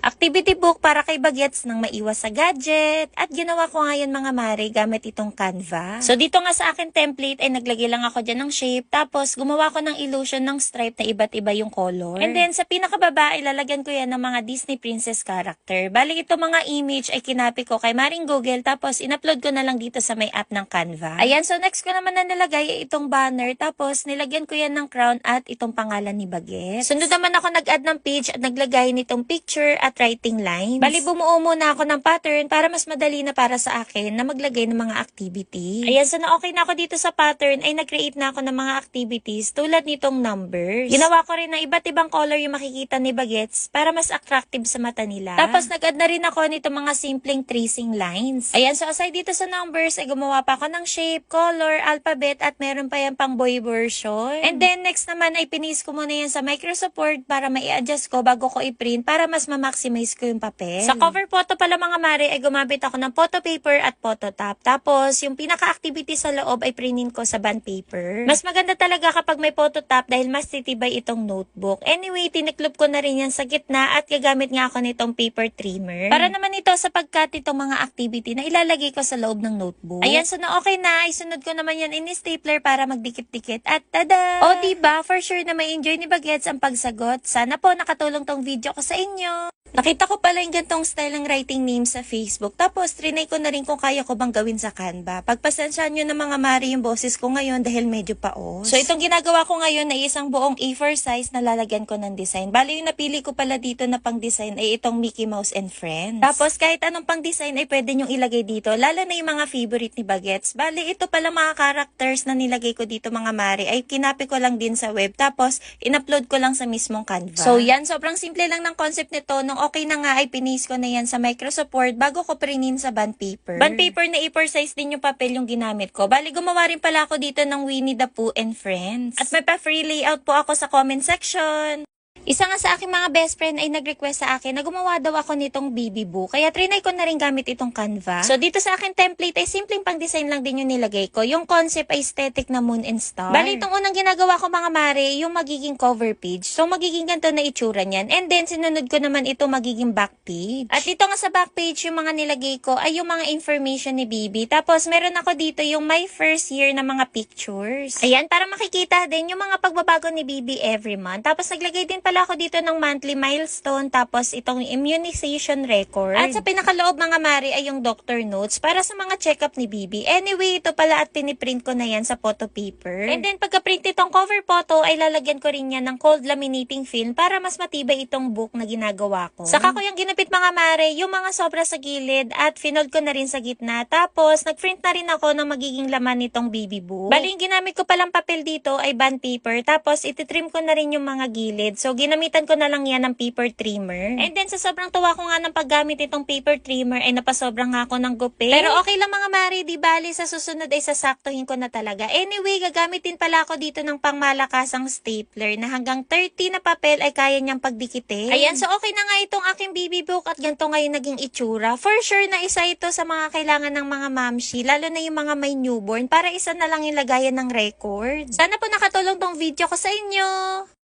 activity book para kay bagets nang maiwas sa gadget. At ginawa ko nga yan mga mare gamit itong Canva. So dito nga sa akin template ay naglagay lang ako dyan ng shape. Tapos gumawa ko ng illusion ng stripe na iba't iba yung color. And then sa pinakababa ay lalagyan ko yan ng mga Disney princess character. Bali ito mga image ay kinapi ko kay Maring Google. Tapos in-upload ko na lang dito sa may app ng Canva. Ayan, so next ko naman na nilagay ay itong banner. Tapos nilagyan ko yan ng crown at itong pangalan ni Bagets. Sunod naman ako nag-add ng page at naglagay nitong picture at writing lines. Bali bumuo muna ako ng pattern para mas madali na para sa akin na maglagay ng mga activity. Ayan, so na okay na ako dito sa pattern ay nag-create na ako ng mga activities tulad nitong numbers. Ginawa ko rin na iba't ibang color yung makikita ni Bagets para mas attractive sa mata nila. Tapos nag-add na rin ako nitong mga simpleng tracing lines. Ayan, so aside dito sa numbers ay gumawa pa ako ng shape, color, alphabet at meron pa yan pang boy version. And then next naman ay pinis ko muna yan sa Microsoft Word para mai-adjust ko bago ko i-print para mas ma-maximize ko yung papel. Sa cover photo pala mga mare ay gumamit ako ng photo paper at photo top. Tapos yung pinaka-activity sa loob ay printin ko sa bond paper. Mas maganda talaga kapag may photo top dahil mas titibay itong notebook. Anyway, tiniklop ko na rin yan sa gitna at gagamit nga ako nitong paper trimmer. Para naman ito sa pagkat itong mga activity na ilalagay ko sa loob ng notebook. Ayan, so na okay na, isunod ko naman yan in stapler para magdikit-dikit at tada! O diba, for sure na may enjoy ni Bagets ang pagsagot. Sana po nakatulong tong video ko sa inyo. Nakita ko pala yung gantong style ng writing names sa Facebook. Tapos, trinay ko na rin kung kaya ko bang gawin sa Canva. Pagpasensyahan nyo na mga mari yung boses ko ngayon dahil medyo paos. So, itong ginagawa ko ngayon ay isang buong A4 size na lalagyan ko ng design. Bali, yung napili ko pala dito na pang design ay itong Mickey Mouse and Friends. Tapos, kahit anong pang design ay pwede nyong ilagay dito. Lalo na yung mga favorite ni Bagets. Bali, ito pala mga characters na nilagay ko dito mga mari ay kinapi ko lang din sa web. Tapos, in-upload ko lang sa mismong Canva. So, yan. Sobrang simple lang ng concept nito. Nung okay na nga ay pinis ko na yan sa Microsoft Word bago ko printin sa bond paper. Bond paper na A4 size din yung papel yung ginamit ko. Bali gumawa rin pala ako dito ng Winnie the Pooh and Friends. At may pa-free layout po ako sa comment section. Isa nga sa aking mga best friend ay nag-request sa akin na gumawa daw ako nitong BB book. Kaya trinay ko na rin gamit itong Canva. So dito sa akin template ay simpleng pang design lang din yung nilagay ko. Yung concept ay aesthetic na moon and star. Bali itong unang ginagawa ko mga mare, yung magiging cover page. So magiging ganito na itsura niyan. And then sinunod ko naman ito magiging back page. At dito nga sa back page yung mga nilagay ko ay yung mga information ni BB. Tapos meron ako dito yung my first year na mga pictures. Ayan, para makikita din yung mga pagbabago ni BB every month. Tapos naglagay din pala ako dito ng monthly milestone, tapos itong immunization record. At sa pinakaloob mga mari ay yung doctor notes para sa mga check-up ni BB. Anyway, ito pala at piniprint ko na yan sa photo paper. And then pagka-print itong cover photo ay lalagyan ko rin yan ng cold laminating film para mas matibay itong book na ginagawa ko. Saka ko yung ginapit mga mari, yung mga sobra sa gilid at finold ko na rin sa gitna. Tapos nagprint na rin ako ng magiging laman nitong BB book. Bali yung ginamit ko palang papel dito ay bond paper. Tapos ititrim ko na rin yung mga gilid. So ginamitan ko na lang yan ng paper trimmer. And then sa sobrang tuwa ko nga ng paggamit itong paper trimmer ay napasobrang nga ako ng gupit. Pero okay lang mga mari, di bali sa susunod ay sasaktuhin ko na talaga. Anyway, gagamitin pala ako dito ng pangmalakasang stapler na hanggang 30 na papel ay kaya niyang pagdikitin. Ayan, so okay na nga itong aking BB book at ganito ngayon naging itsura. For sure na isa ito sa mga kailangan ng mga mamshi, lalo na yung mga may newborn para isa na lang yung lagayan ng records. Sana po nakatulong tong video ko sa inyo.